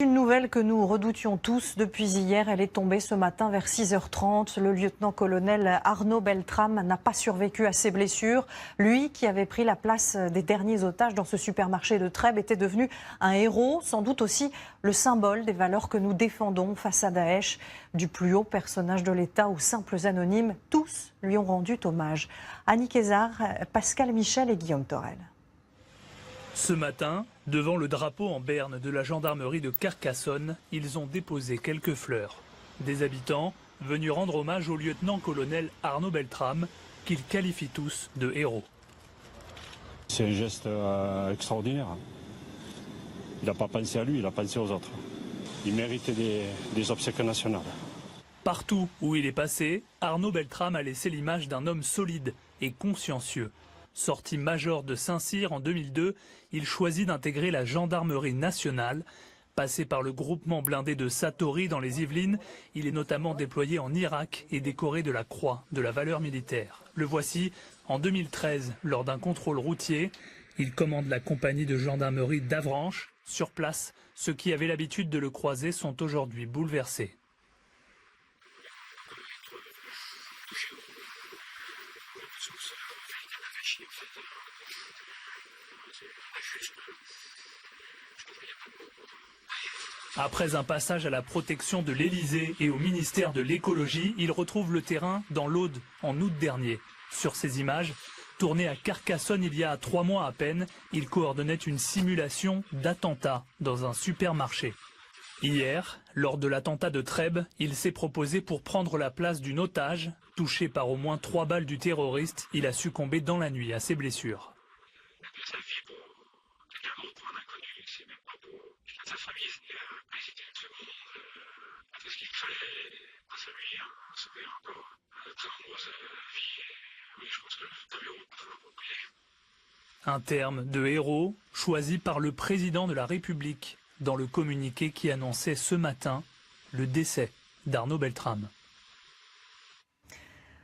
Une nouvelle que nous redoutions tous depuis hier, elle est tombée ce matin vers 6h30. Le lieutenant-colonel Arnaud Beltrame n'a pas survécu à ses blessures. Lui, qui avait pris la place des derniers otages dans ce supermarché de Trèbes, était devenu un héros, sans doute aussi le symbole des valeurs que nous défendons face à Daesh. Du plus haut personnage de l'État aux simples anonymes, tous lui ont rendu hommage. Annie Kézard, Pascal Michel et Guillaume Torel. Ce matin, devant le drapeau en berne de la gendarmerie de Carcassonne, ils ont déposé quelques fleurs. Des habitants venus rendre hommage au lieutenant-colonel Arnaud Beltrame, qu'ils qualifient tous de héros. C'est un geste extraordinaire. Il n'a pas pensé à lui, il a pensé aux autres. Il méritait des obsèques nationales. Partout où il est passé, Arnaud Beltrame a laissé l'image d'un homme solide et consciencieux. Sorti major de Saint-Cyr en 2002, il choisit d'intégrer la gendarmerie nationale. Passé par le groupement blindé de Satori dans les Yvelines, il est notamment déployé en Irak et décoré de la Croix de la valeur militaire. Le voici en 2013, lors d'un contrôle routier. Il commande la compagnie de gendarmerie d'Avranches. Sur place, ceux qui avaient l'habitude de le croiser sont aujourd'hui bouleversés. Après un passage à la protection de l'Élysée et au ministère de l'écologie, il retrouve le terrain dans l'Aude en août dernier. Sur ces images, tournées à Carcassonne il y a 3 mois à peine, il coordonnait une simulation d'attentat dans un supermarché. Hier, lors de l'attentat de Trèbes, il s'est proposé pour prendre la place d'une otage. Touché par au moins 3 balles du terroriste, il a succombé dans la nuit à ses blessures. Un terme de héros choisi par le président de la République dans le communiqué qui annonçait ce matin le décès d'Arnaud Beltrame.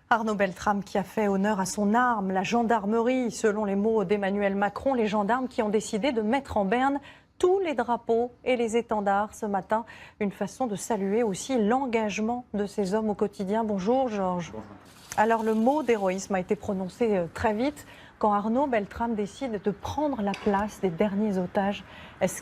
Arnaud Beltrame qui a fait honneur à son arme, la gendarmerie. Selon les mots d'Emmanuel Macron, les gendarmes qui ont décidé de mettre en berne tous les drapeaux et les étendards ce matin. Une façon de saluer aussi l'engagement de ces hommes au quotidien. Bonjour Georges. Bonjour. Alors le mot d'héroïsme a été prononcé très vite quand Arnaud Beltrame décide de prendre la place des derniers otages. Est-ce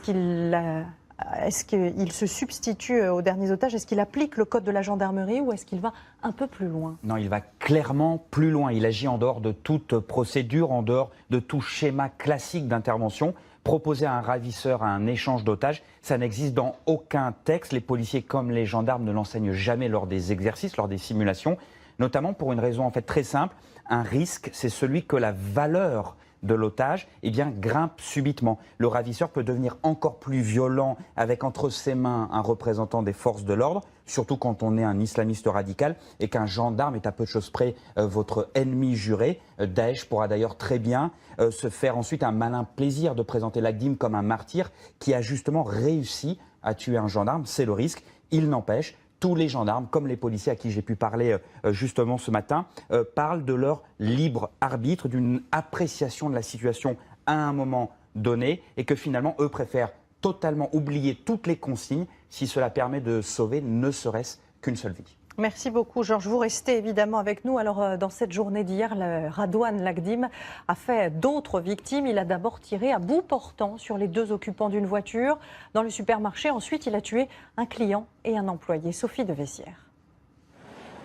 qu'il se substitue aux derniers otages? Est-ce qu'il applique le code de la gendarmerie ou est-ce qu'il va un peu plus loin? Non, il va clairement plus loin. Il agit en dehors de toute procédure, en dehors de tout schéma classique d'intervention. Proposer à un ravisseur un échange d'otages, ça n'existe dans aucun texte. Les policiers comme les gendarmes ne l'enseignent jamais lors des exercices, lors des simulations, notamment pour une raison en fait très simple. Un risque, c'est celui que la valeur de l'otage grimpe subitement. Le ravisseur peut devenir encore plus violent avec entre ses mains un représentant des forces de l'ordre, surtout quand on est un islamiste radical et qu'un gendarme est à peu de choses près votre ennemi juré. Daesh pourra d'ailleurs très bien se faire ensuite un malin plaisir de présenter l'Agdim comme un martyr qui a justement réussi à tuer un gendarme. C'est le risque. Il n'empêche, tous les gendarmes, comme les policiers à qui j'ai pu parler justement ce matin, parlent de leur libre arbitre, d'une appréciation de la situation à un moment donné et que finalement, eux préfèrent totalement oublier toutes les consignes si cela permet de sauver ne serait-ce qu'une seule vie. Merci beaucoup Georges. Vous restez évidemment avec nous. Alors dans cette journée d'hier, le Radouane Lagdim a fait d'autres victimes. Il a d'abord tiré à bout portant sur les 2 occupants d'une voiture dans le supermarché. Ensuite, il a tué un client et un employé. Sophie de Vessières.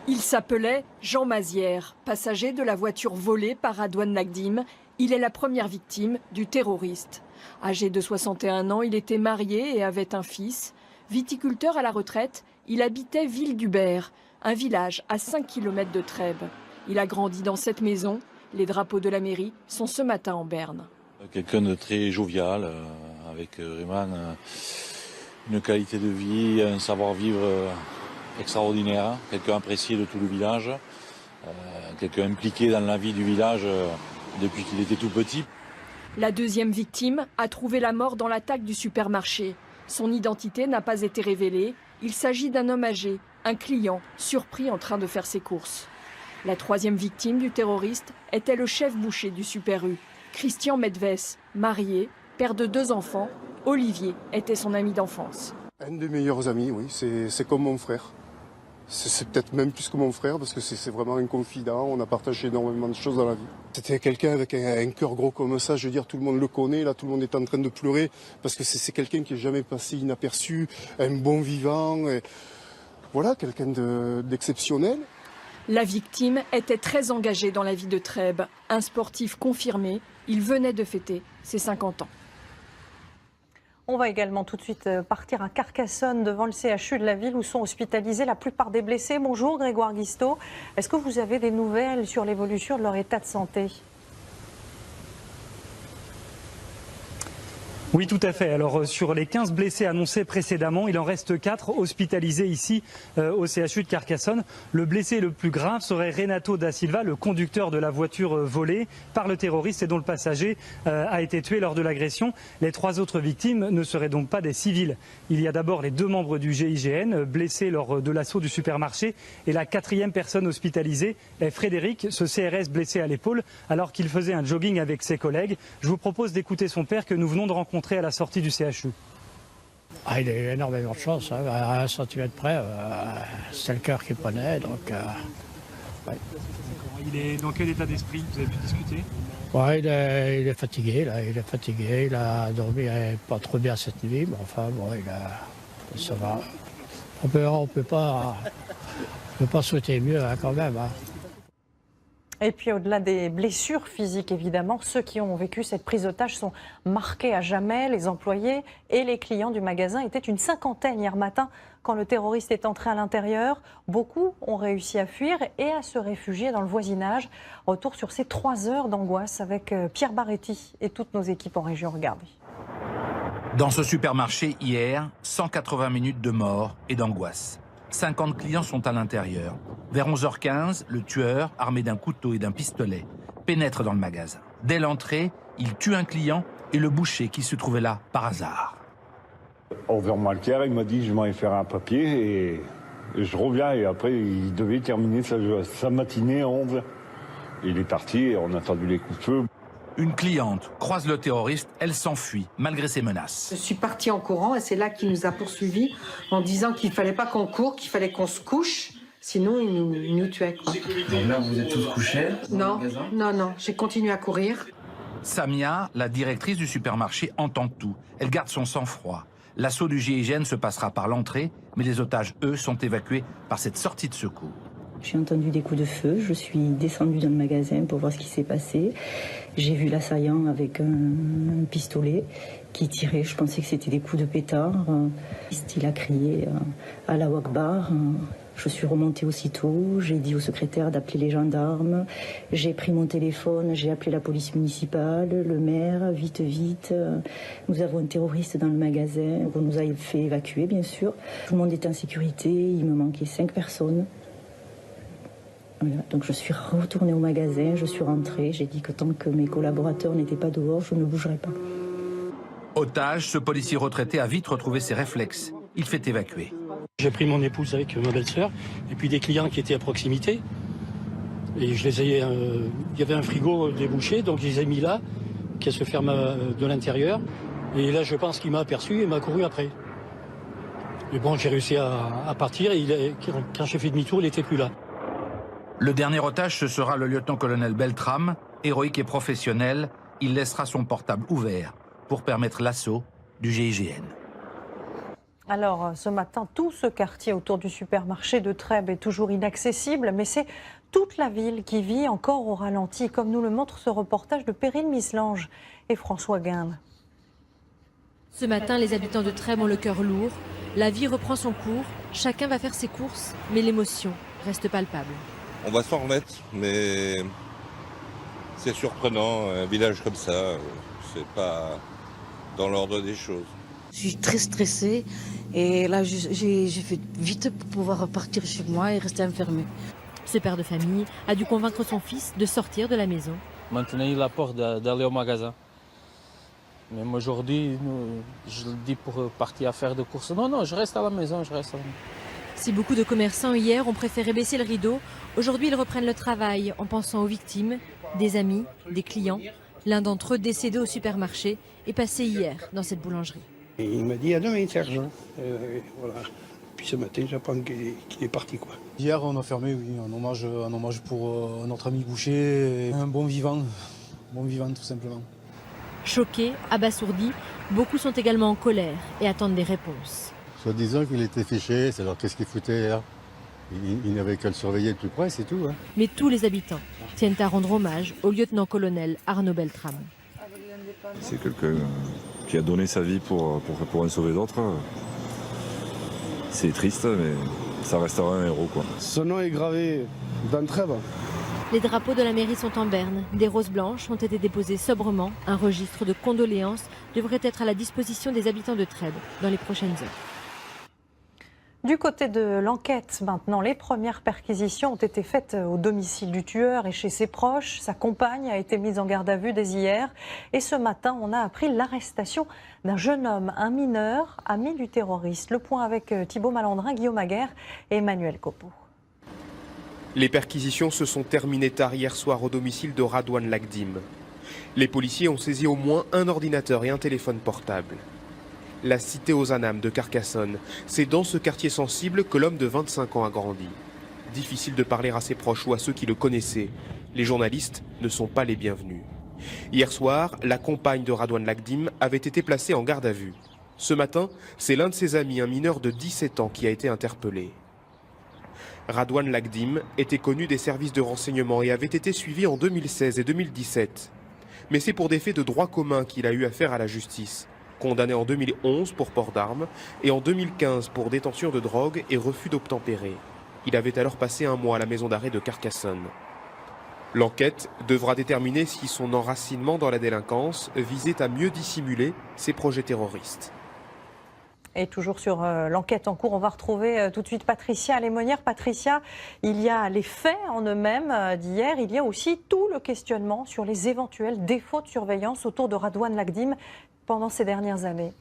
Il s'appelait Jean Mazière, passager de la voiture volée par Radouane Lagdim. Il est la première victime du terroriste. Âgé de 61 ans, il était marié et avait un fils. Viticulteur à la retraite, il habitait Ville-du-Bert, un village à 5 km de Trèbes. Il a grandi dans cette maison. Les drapeaux de la mairie sont ce matin en berne. Quelqu'un de très jovial, avec vraiment une qualité de vie, un savoir-vivre extraordinaire. Quelqu'un apprécié de tout le village, quelqu'un impliqué dans la vie du village depuis qu'il était tout petit. La deuxième victime a trouvé la mort dans l'attaque du supermarché. Son identité n'a pas été révélée. Il s'agit d'un homme âgé, un client, surpris en train de faire ses courses. La troisième victime du terroriste était le chef boucher du Super U, Christian Medves, marié, père de 2 enfants. Olivier était son ami d'enfance. Un des meilleurs amis, oui, c'est comme mon frère. C'est peut-être même plus que mon frère parce que c'est vraiment un confident, on a partagé énormément de choses dans la vie. C'était quelqu'un avec un cœur gros comme ça, je veux dire, tout le monde le connaît, là tout le monde est en train de pleurer parce que c'est quelqu'un qui n'est jamais passé inaperçu, un bon vivant, et voilà, quelqu'un d'exceptionnel. La victime était très engagée dans la vie de Trèbes. Un sportif confirmé, il venait de fêter ses 50 ans. On va également tout de suite partir à Carcassonne devant le CHU de la ville où sont hospitalisés la plupart des blessés. Bonjour Grégoire Guisteau, est-ce que vous avez des nouvelles sur l'évolution de leur état de santé ? Oui, tout à fait. Alors, sur les 15 blessés annoncés précédemment, il en reste 4 hospitalisés ici au CHU de Carcassonne. Le blessé le plus grave serait Renato da Silva, le conducteur de la voiture volée par le terroriste et dont le passager a été tué lors de l'agression. Les 3 autres victimes ne seraient donc pas des civils. Il y a d'abord les 2 membres du GIGN blessés lors de l'assaut du supermarché et la 4e personne hospitalisée est Frédéric, ce CRS blessé à l'épaule alors qu'il faisait un jogging avec ses collègues. Je vous propose d'écouter son père que nous venons de rencontrer à la sortie du CHU. Ah, il a eu énormément de chance, hein. À 1 centimètre près, c'est le cœur qui prenait. Donc, ouais. Il est dans quel état d'esprit? Vous avez pu discuter? Ouais, il est fatigué, là. Il est fatigué, il a dormi pas trop bien cette nuit, mais enfin, bon, ça va. On peut pas souhaiter mieux, hein, quand même. Hein. Et puis au-delà des blessures physiques, évidemment, ceux qui ont vécu cette prise d'otage sont marqués à jamais. Les employés et les clients du magasin étaient une 50aine hier matin quand le terroriste est entré à l'intérieur. Beaucoup ont réussi à fuir et à se réfugier dans le voisinage. Retour sur ces 3 heures d'angoisse avec Pierre Barretti et toutes nos équipes en région. Regardez. Dans ce supermarché hier, 180 minutes de mort et d'angoisse. 50 clients sont à l'intérieur. Vers 11h15, le tueur, armé d'un couteau et d'un pistolet, pénètre dans le magasin. Dès l'entrée, il tue un client et le boucher qui se trouvait là par hasard. Envers Pierre, il m'a dit je m'en vais faire un papier et je reviens. Et après, il devait terminer sa matinée à 11h. Il est parti et on a entendu les coups de feu. Une cliente croise le terroriste, elle s'enfuit malgré ses menaces. Je suis partie en courant et c'est là qu'il nous a poursuivis en disant qu'il ne fallait pas qu'on court, qu'il fallait qu'on se couche, sinon il nous tuait. Quoi. Donc là, vous êtes tous couchés dans le magasin ? Non, j'ai continué à courir. Samia, la directrice du supermarché, entend tout. Elle garde son sang-froid. L'assaut du GIGN se passera par l'entrée, mais les otages, eux, sont évacués par cette sortie de secours. J'ai entendu des coups de feu, je suis descendue dans le magasin pour voir ce qui s'est passé. J'ai vu l'assaillant avec un pistolet qui tirait, je pensais que c'était des coups de pétard. Il a crié « Allahu Akbar ». Je suis remontée aussitôt, j'ai dit au secrétaire d'appeler les gendarmes. J'ai pris mon téléphone, j'ai appelé la police municipale, le maire, vite. Nous avons un terroriste dans le magasin, on nous a fait évacuer bien sûr. Tout le monde était en sécurité, il me manquait 5 personnes. Voilà, donc je suis retournée au magasin, je suis rentrée, j'ai dit que tant que mes collaborateurs n'étaient pas dehors, je ne bougerais pas. Otage, ce policier retraité a vite retrouvé ses réflexes. Il fait évacuer. J'ai pris mon épouse avec ma belle-sœur et puis des clients qui étaient à proximité. Et je les ai, il y avait un frigo débouché, donc je les ai mis là, qui se ferme de l'intérieur. Et là, je pense qu'il m'a aperçu et m'a couru après. Mais bon, j'ai réussi à partir et quand j'ai fait demi-tour, il n'était plus là. Le dernier otage, ce sera le lieutenant-colonel Beltrame. Héroïque et professionnel, il laissera son portable ouvert pour permettre l'assaut du GIGN. Alors, ce matin, tout ce quartier autour du supermarché de Trèbes est toujours inaccessible, mais c'est toute la ville qui vit encore au ralenti, comme nous le montre ce reportage de Perrine Mislange et François Guinde. Ce matin, les habitants de Trèbes ont le cœur lourd. La vie reprend son cours, chacun va faire ses courses, mais l'émotion reste palpable. On va s'en remettre, mais c'est surprenant, un village comme ça, c'est pas dans l'ordre des choses. Je suis très stressée et là j'ai fait vite pour pouvoir repartir chez moi et rester enfermée. Ce père de famille a dû convaincre son fils de sortir de la maison. Maintenant il a peur d'aller au magasin. Même aujourd'hui, je le dis pour partir à faire des courses. Non, je reste à la maison, Si beaucoup de commerçants hier ont préféré baisser le rideau, aujourd'hui ils reprennent le travail en pensant aux victimes, des amis, des clients. L'un d'entre eux décédé au supermarché est passé hier dans cette boulangerie. Et il m'a dit à demain, Serge. Voilà. Puis ce matin, j'apprends qu'il est parti, quoi. Hier, on a fermé, oui, un hommage pour notre ami Boucher, un bon vivant tout simplement. Choqués, abasourdis, beaucoup sont également en colère et attendent des réponses. Soit disant qu'il était fiché, alors qu'est-ce qu'il foutait là? Il n'avait qu'à le surveiller de plus près, c'est tout. Hein. Mais tous les habitants tiennent à rendre hommage au lieutenant-colonel Arnaud Beltrame. C'est quelqu'un qui a donné sa vie pour en sauver d'autres. C'est triste, mais ça restera un héros, quoi. Son nom est gravé dans Trèbes. Les drapeaux de la mairie sont en berne. Des roses blanches ont été déposées sobrement. Un registre de condoléances devrait être à la disposition des habitants de Trèbes dans les prochaines heures. Du côté de l'enquête, maintenant, les premières perquisitions ont été faites au domicile du tueur et chez ses proches. Sa compagne a été mise en garde à vue dès hier. Et ce matin, on a appris l'arrestation d'un jeune homme, un mineur, ami du terroriste. Le point avec Thibaut Malandrin, Guillaume Aguerre et Emmanuel Copeau. Les perquisitions se sont terminées tard hier soir au domicile de Radouane Lagdim. Les policiers ont saisi au moins un ordinateur et un téléphone portable. La cité aux Anames de Carcassonne, c'est dans ce quartier sensible que l'homme de 25 ans a grandi. Difficile de parler à ses proches ou à ceux qui le connaissaient. Les journalistes ne sont pas les bienvenus. Hier soir, la compagne de Radouane Lagdim avait été placée en garde à vue. Ce matin, c'est l'un de ses amis, un mineur de 17 ans, qui a été interpellé. Radouane Lagdim était connu des services de renseignement et avait été suivi en 2016 et 2017. Mais c'est pour des faits de droit commun qu'il a eu affaire à la justice. Condamné en 2011 pour port d'armes et en 2015 pour détention de drogue et refus d'obtempérer. Il avait alors passé un mois à la maison d'arrêt de Carcassonne. L'enquête devra déterminer si son enracinement dans la délinquance visait à mieux dissimuler ses projets terroristes. Et toujours sur l'enquête en cours, on va retrouver tout de suite Patricia Lémonière. Patricia, il y a les faits en eux-mêmes d'hier, il y a aussi tout le questionnement sur les éventuels défauts de surveillance autour de Radouane Lagdim pendant ces dernières années.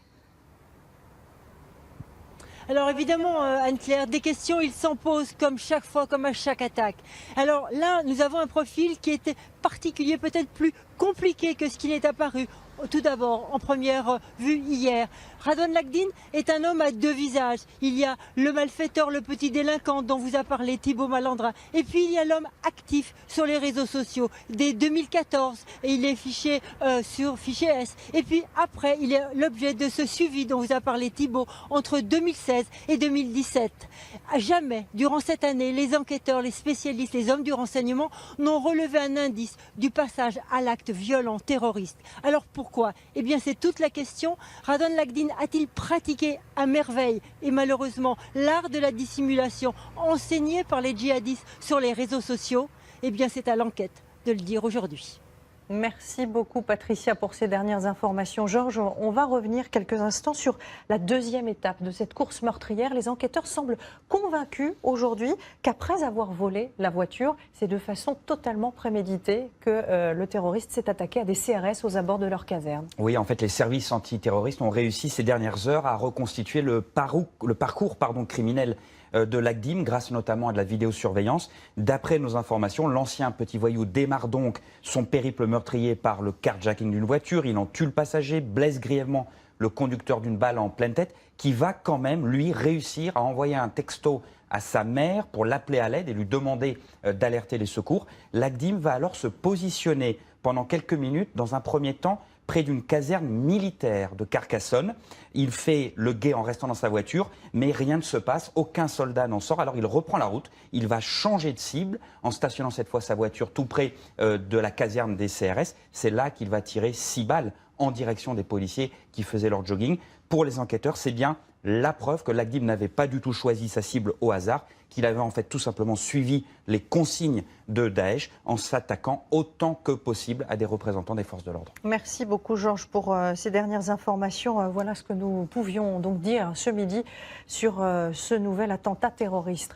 Alors évidemment, Anne-Claire, des questions, il s'en pose comme chaque fois, comme à chaque attaque. Alors là, nous avons un profil qui était particulier, peut-être plus compliqué que ce qui n'est apparu. Tout d'abord, en première vue hier, Radouane Lagdim est un homme à deux visages. Il y a le malfaiteur, le petit délinquant dont vous a parlé Thibaut Malandrin. Et puis il y a l'homme actif sur les réseaux sociaux. Dès 2014, et il est fiché sur fichier S. Et puis après, il est l'objet de ce suivi dont vous a parlé Thibaut entre 2016 et 2017. Jamais, durant cette année, les enquêteurs, les spécialistes, les hommes du renseignement n'ont relevé un indice du passage à l'acte violent terroriste. Alors pourquoi? Eh bien c'est toute la question. Radouane Lagdim a-t-il pratiqué à merveille et malheureusement l'art de la dissimulation enseigné par les djihadistes sur les réseaux sociaux? Eh bien c'est à l'enquête de le dire aujourd'hui. Merci beaucoup Patricia pour ces dernières informations. Georges, on va revenir quelques instants sur la deuxième étape de cette course meurtrière. Les enquêteurs semblent convaincus aujourd'hui qu'après avoir volé la voiture, c'est de façon totalement préméditée que le terroriste s'est attaqué à des CRS aux abords de leur caserne. Oui, en fait, les services antiterroristes ont réussi ces dernières heures à reconstituer le parcours criminel de Lagdim, grâce notamment à de la vidéosurveillance. D'après nos informations, l'ancien petit voyou démarre donc son périple meurtrier par le carjacking d'une voiture. Il en tue le passager, blesse grièvement le conducteur d'une balle en pleine tête, qui va quand même, lui, réussir à envoyer un texto à sa mère pour l'appeler à l'aide et lui demander d'alerter les secours. Lagdim va alors se positionner pendant quelques minutes, dans un premier temps, près d'une caserne militaire de Carcassonne. Il fait le guet en restant dans sa voiture, mais rien ne se passe, aucun soldat n'en sort. Alors il reprend la route, il va changer de cible en stationnant cette fois sa voiture tout près de la caserne des CRS. C'est là qu'il va tirer 6 balles en direction des policiers qui faisaient leur jogging. Pour les enquêteurs, c'est bien la preuve que Lagdim n'avait pas du tout choisi sa cible au hasard, qu'il avait en fait tout simplement suivi les consignes de Daesh en s'attaquant autant que possible à des représentants des forces de l'ordre. Merci beaucoup Georges pour ces dernières informations. Voilà ce que nous pouvions donc dire ce midi sur ce nouvel attentat terroriste.